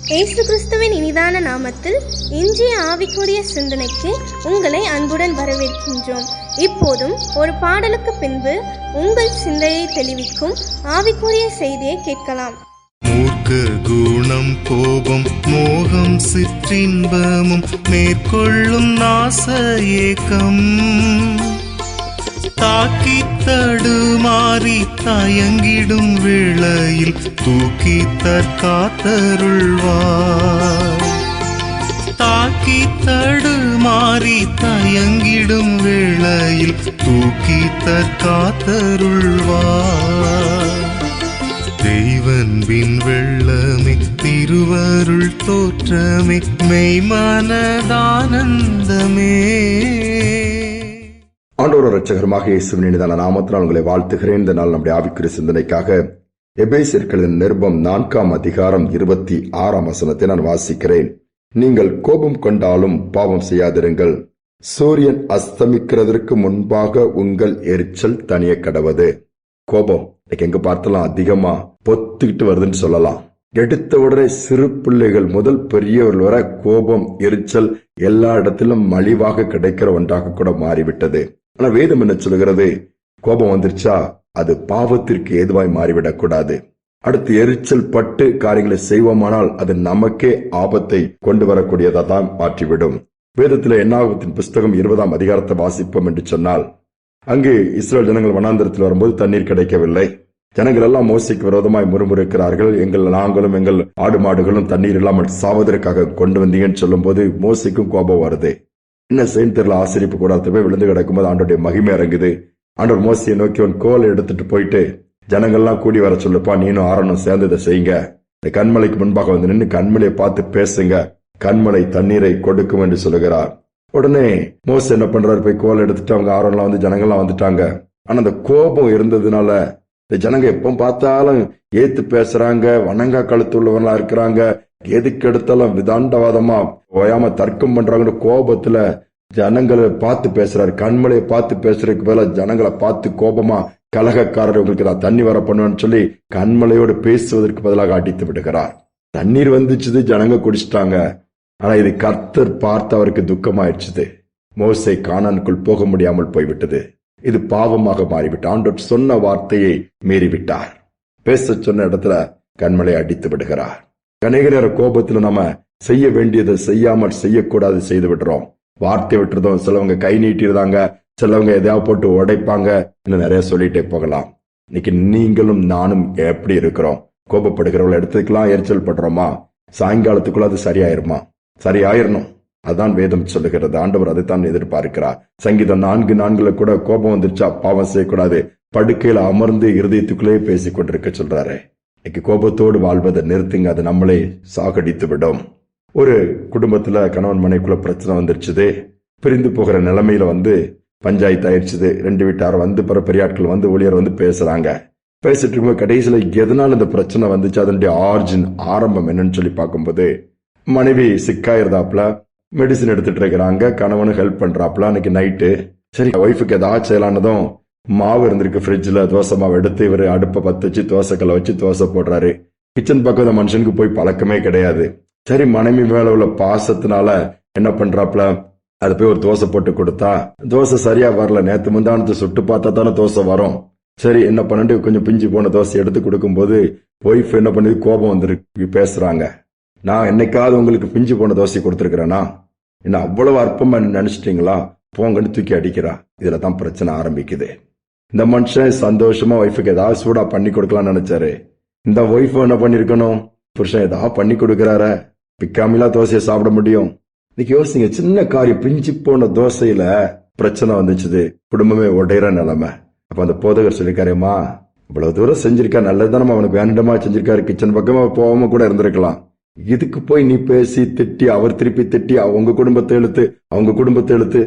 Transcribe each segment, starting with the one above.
இயேசு கிறிஸ்துவின் இனிதான நாமத்தில் இன்றைய ஆவிக்குரிய சிந்தனைக்கு உங்களை அன்புடன் வரவேற்கின்றோம். இப்போதும் ஒரு பாடலுக்கு பின்பு உங்கள் சிந்தையை தெளிவிக்கும் ஆவிக்குரிய செய்தியை கேட்கலாம். மூர்க்க குணம், கோபம், மோகம், சிற்றின்பமும் மேற்கொள்ளும் நாச ஏக்கம் தாக்கி தடுமாறி தயங்கிடும் வேளையில் தூக்கி தற்காத்தருள்வார். தாக்கி தடுமாறி தயங்கிடும் வேளையில் தூக்கி தற்காத்தருள்வார். தெய்வன்பின் வெள்ளமே, திருவருள் தோற்றமே, மெய்மனதானந்தமே. ஆண்டவர் இரட்சகருமாக இயேசுவின் இனிதான நாமத்தினால் உங்களை வாழ்த்துகிறேன். இந்த நாள் நம்முடைய ஆவிக்குரிய சிந்தனைக்காக எபேசியர்களின் நிருபம் 4ஆம் அதிகாரம் 26ஆம் வசனத்தை நான் வாசிக்கிறேன். நீங்கள் கோபம் கொண்டாலும் பாவம் செய்யாதிருங்கள். சூரியன் அஸ்தமிக்கிறதற்கு முன்பாக உங்கள் எரிச்சல் தனிய கடவது. கோபம் எங்க பார்த்தாலும் அதிகமா பொத்துக்கிட்டு வருதுன்னு சொல்லலாம். எடுத்த உடனே சிறு பிள்ளைகள் முதல் பெரியவர்கள் வர கோபம், எரிச்சல் எல்லா இடத்திலும் மலிவாக கிடைக்கிற ஒன்றாக கூட மாறிவிட்டது. ஆனா வேதம் என்ன சொல்கிறது? கோபம் வந்துருச்சா அது பாவத்திற்கு ஏதுவாய் மாறிவிடக் கூடாது. அடுத்து எரிச்சல் பட்டு காரியங்களை செய்வோமானால் அது நமக்கே ஆபத்தை கொண்டு வரக்கூடியதா தான் மாற்றிவிடும். வேதத்தில் என்னாகமத்தின் புஸ்தகம் 20ஆம் அதிகாரத்தை வாசிப்போம் என்று சொன்னால், அங்கு இஸ்ரேல் ஜனங்கள் வனாந்தரத்தில் வரும்போது தண்ணீர் கிடைக்கவில்லை. ஜனங்கள் எல்லாம் மோசைக்கு விரோதமாய் முறுமுறுக்கிறார்கள். நாங்களும் எங்கள் ஆடு மாடுகளும் தண்ணீர் இல்லாமல் சாவதற்காக கொண்டு வந்தீங்கன்னு சொல்லும் போது மோசைக்கும் கோபம் வருது. என்ன செய்ய தெரியல, ஆசிரிப்பு கூடாரத்தை போய் விழுந்து கிடக்கும் போது ஆண்டோடைய மகிமை இறங்குது. ஆண்டவர் மோசையை நோக்கி ஒரு கோலை எடுத்துட்டு போயிட்டு ஜனங்கள்லாம் கூடி வர சொல்லுப்பா, நீனும் ஆரணும் சேர்ந்து இதை செய்யுங்க. இந்த கண்மலைக்கு முன்பாக வந்து நின்று கண்மலையை பார்த்து பேசுங்க, கண்மலை தண்ணீரை கொடுக்கும் என்று சொல்லுகிறார். உடனே மோசை என்ன பண்றாரு? போய் கோலை எடுத்துட்டு அவங்க ஆரோன்லாம் வந்து ஜனங்கள்லாம் வந்துட்டாங்க. ஆனா அந்த கோபம் இருந்ததுனால இந்த ஜனங்க எப்ப பார்த்தாலும் ஏத்து பேசுறாங்க, வணங்கா கழுத்து உள்ளவங்களா இருக்கிறாங்க, எதுக்கு எடுத்தாலும் விதாண்டவாதமா ஓயாம தர்க்கம் பண்றாங்கன்னு கோபத்துல ஜனங்களை பார்த்து பேசுறாரு. கண்மலையை பார்த்து பேசுறதுக்கு பதிலா ஜனங்களை பார்த்து கோபமா கலகக்காரர் உங்களுக்கு நான் தண்ணி வர பண்ணுவேன்னு சொல்லி கண்மலையோடு பேசுவதற்கு பதிலாக அடித்து விடுகிறார். தண்ணீர் வந்துச்சுது, ஜனங்க குடிச்சிட்டாங்க. ஆனா இது கர்த்தர் பார்த்து அவருக்கு துக்கமாயிடுச்சு. மோசே கானானுக்குள் போக முடியாமல் போய்விட்டது. இது பாவமாக மாறிவிட்டு ஆண்டவர் சொன்ன வார்த்தையை மீறிவிட்டார். பேச சொன்ன இடத்துல கண்மலை அடித்து விடுகிறார். அநேக நேர கோபத்துல நம்ம செய்ய வேண்டியதை செய்யாமல் செய்யக்கூடாது செய்து விடுறோம். வார்த்தை விட்டுறதும், சிலவங்க கை நீட்டிருந்தாங்க, சிலவங்க எதையாவது போட்டு உடைப்பாங்க, இன்னும் நிறைய சொல்லிட்டே போகலாம். இன்னைக்கு நீங்களும் நானும் எப்படி இருக்கிறோம்? கோபப்படுகிறவங்களை எடுத்துக்கலாம், எரிச்சல் படுறோமா? சாயங்காலத்துக்குள்ள அது சரியாயிருமா? சரியாயிரணும். அதான் வேதம் சொல்லுகிறது. ஆண்டவர் அதைத்தான் எதிர்பார்க்கிறார். சங்கீதம் 4:4 கூட கோபம் வந்துருச்சா பாவம் செய்யக்கூடாது, படுக்கையில அமர்ந்து இருதயத்துக்குள்ளே பேசிக் கொண்டிருக்க சொல்றாரு. இன்னைக்கு கோபத்தோடு வாழ்வதை நிறுத்துங்க, அது நம்மளே சாகடித்து விடும். ஒரு குடும்பத்துல கணவன் மனைவிக்குள்ள பிரச்சனை வந்துருச்சுது. பிரிந்து போகிற நிலைமையில பஞ்சாயத்து ஆயிடுச்சுது. 2 வீட்டார் பெரிய ஆட்கள் ஊழியர் பேசுறாங்க. பேசிட்டு இருக்கும்போது கடைசியில எதனால இந்த பிரச்சனை வந்துச்சு, அதனுடைய ஆரம்பம் என்னன்னு சொல்லி பார்க்கும்போது மனைவி சிக்காயிருந்தாப்புல மெடிசின் எடுத்துட்டு இருக்கிறாங்க, கணவனும் ஹெல்ப் பண்றாப்புல. அன்னைக்கு நைட்டு சரி ஒய்ஃபுக்கு ஏதாவது செய்யலானதும் மாவு இருந்திருக்கு ஃப்ரிட்ஜ்ல, தோசை மாவு எடுத்து இவர் அடுப்பை பத்து வச்சு தோசைக்கல்ல வச்சு தோசை போடுறாரு. கிச்சன் பக்கம் இந்த மனுஷனுக்கு போய் பழக்கமே கிடையாது. சரி மனைவி மேல உள்ள பாசத்தினால என்ன பண்றாப்புல, அது போய் ஒரு தோசை போட்டு கொடுத்தா தோசை சரியா வரல. நேத்து முந்தானத்தை சுட்டு பார்த்தா தானே தோசை வரும். சரி என்ன பண்ணிட்டு கொஞ்சம் பிஞ்சு போன தோசை எடுத்து கொடுக்கும் போது ஒய்ஃப் என்ன பண்ணுது, கோபம் வந்துருக்கு, பேசுறாங்க. நான் என்னைக்காவது உங்களுக்கு பிஞ்சு போன தோசை கொடுத்துருக்கிறேனா? என்ன அவ்வளவு அற்பமா நினைச்சிட்டீங்களா? போங்கன்னு தூக்கி அடிக்கிறா. இதுல தான் பிரச்சனை ஆரம்பிக்குது. இந்த மனுஷன் சந்தோஷமா ஒய்ஃபுக்கு ஏதாவது சூடா பண்ணி கொடுக்கலாம்னு நினைச்சாரு. இந்த ஒய்ஃப் என்ன பண்ணிருக்கணும், புருஷன் ஏதாவது பண்ணி கொடுக்கிறார, பிக்காமலா தோசையை சாப்பிட முடியும்? இன்னைக்கு யோசிங்க, சின்ன காரியம் பிஞ்சு போன தோசையில பிரச்சனை வந்துச்சுது, குடும்பமே உடையிற நிலைமை. அப்ப அந்த போதகர் சொல்லிருக்காருமா, இவ்வளவு தூரம் செஞ்சிருக்கா, நல்லதுதானே அவனுக்கு வேண்டமா செஞ்சிருக்காரு, கிச்சன் பக்கமா போகாம கூட இருந்திருக்கலாம். இதுக்கு போய் நீ பேசி திட்டி, அவர் திருப்பி திட்டி, அவங்க குடும்பத்தை இழுத்து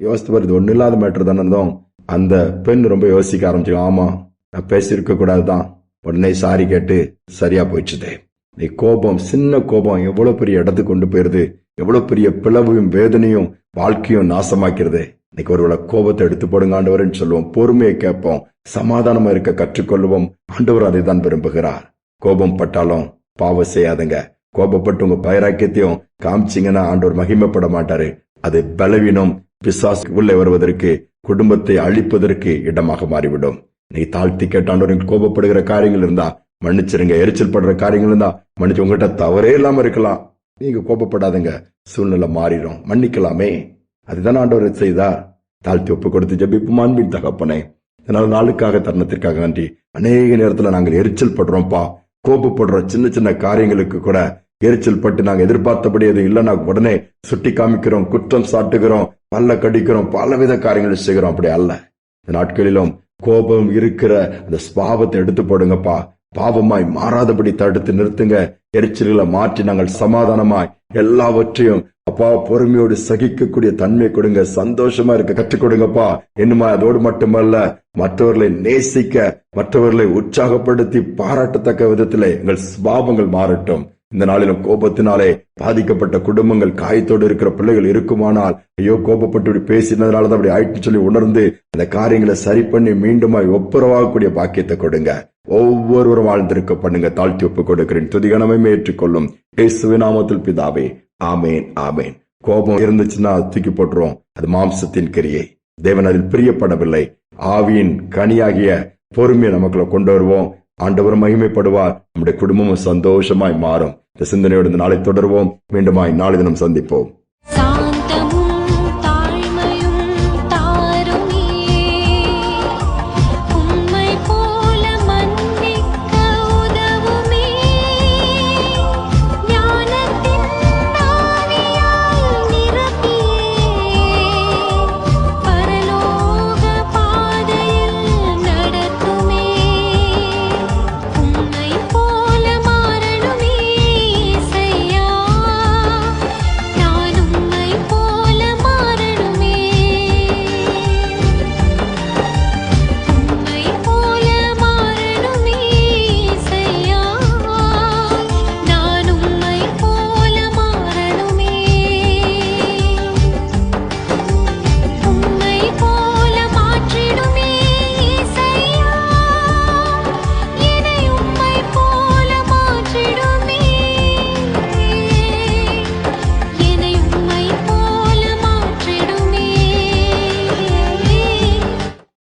யோசித்து வருது. ஒண்ணு இல்லாத மேட்டர் தானே. அந்த பெண் ரொம்ப யோசிக்க ஆரம்பிச்சு, ஆமா நான் பேசியிருக்க கூடாதுதான். உடனே சாரி கேட்டு சரியா போயிடுச்சுதே. நீ கோபம், சின்ன கோபம் எவ்வளவு பெரிய இடத்துக்கு கொண்டு போயிருது, எவ்வளவு பெரிய பிளவையும் வேதனையும் வாழ்க்கையும் நாசமாக்கிறது. இன்னைக்கு ஒருவேளை கோபத்தை எடுத்து போடுங்க ஆண்டவர்ன்னு சொல்லுவோம், பொறுமையை கேட்போம், சமாதானமா இருக்க கற்றுக்கொள்வோம். ஆண்டவர் அதை தான் விரும்புகிறார். கோபம் பட்டாலும் பாவம் செய்யாதுங்க. கோபப்பட்டு உங்க பைராக்கியத்தையும் காமிச்சிங்கன்னா ஆண்டவர் மகிமைப்பட மாட்டாரு. அது பலவீனம், பிசாசு உள்ளே வருவதற்கு, குடும்பத்தை அழிப்பதற்கு இடமாக மாறிவிடும். நீ தாழ்த்தி கேட்டாண்டவர் கோபப்படுகிற காரியங்கள் இருந்தா மன்னிச்சிருங்க. எரிச்சல் படுற காரியங்கள் இருந்தா மன்னிச்சு. உங்ககிட்ட தவறே இல்லாம இருக்கலாம், நீங்க கோபப்படாதுங்க. சூழ்நிலை மாறிடும், மன்னிக்கலாமே. அதுதான் ஆண்டவர் செய்தார். தாழ்த்தி ஒப்பு கொடுத்து ஜெபிப்போம். அன்பின் தகப்பனே, இதனால நாளுக்காக தருணத்திற்காக நன்றி. அநேக நேரத்துல நாங்கள் எரிச்சல் படுறோம்ப்பா, கோபப்படுறோம். சின்ன சின்ன காரியங்களுக்கு கூட எரிச்சல் பட்டு நாங்க எதிர்பார்த்தபடி அது இல்லைன்னா உடனே சுட்டி காமிக்கிறோம், குற்றம் சாட்டுகிறோம், பல்ல கடிக்கிறோம், பலவித காரியங்களை செய்கிறோம். அப்படி அல்ல. இந்த நாட்களிலும் கோபம் இருக்கிற அந்த ஸ்பாவத்தை எடுத்து போடுங்கப்பா. பாவமாய் மாறாதபடி தடுத்து நிறுத்துங்க. எரிச்சல்களை மாற்றி நாங்கள் சமாதானமாய் எல்லாவற்றையும் அப்பா பொறுமையோடு சகிக்கக்கூடிய தன்மை கொடுங்க. சந்தோஷமா இருக்க கற்றுக் கொடுங்கப்பா. என்னமா அதோடு மட்டுமல்ல, மற்றவர்களை நேசிக்க, மற்றவர்களை உற்சாகப்படுத்தி பாராட்டத்தக்க விதத்திலே எங்கள் சுபாவங்கள் மாறட்டும். இந்த நாளிலும் கோபத்தினாலே பாதிக்கப்பட்ட குடும்பங்கள், காயத்தோடு இருக்கிற பிள்ளைகள் இருக்குமானால், ஐயோ கோபப்பட்டு பேசினதுனாலதான் அப்படி ஆயிட்டு சொல்லி உணர்ந்து அந்த காரியங்களை சரி பண்ணி மீண்டுமாய் ஒப்புரவாகக்கூடிய பாக்கியத்தை கொடுங்க. ஒவ்வொருவரும் வாழ்ந்திருக்க பண்ணுங்க. தாழ்த்தி ஒப்பு கொடுக்கிறேன். துதிகனமே ஏற்றுக்கொள்ளும் இயேசுவின் நாமத்தில் பிதாவே, ஆமேன், ஆமேன். கோபம் இருந்துச்சுன்னா தூக்கி போட்டுரும். அது மாம்சத்தின் கிரியை, தேவன் அதில் பிரியப்படவில்லை. ஆவியின் கனியாகிய பொறுமையை நமக்குள்ள கொண்டு வருவோம். ஆண்டவர் மகிமைப்படுவார். நம்முடைய குடும்பமும் சந்தோஷமாய் மாறும். இந்த சிந்தனையோடு இந்த நாளை தொடர்வோம். மீண்டுமாய் நாளை தினம் சந்திப்போம்.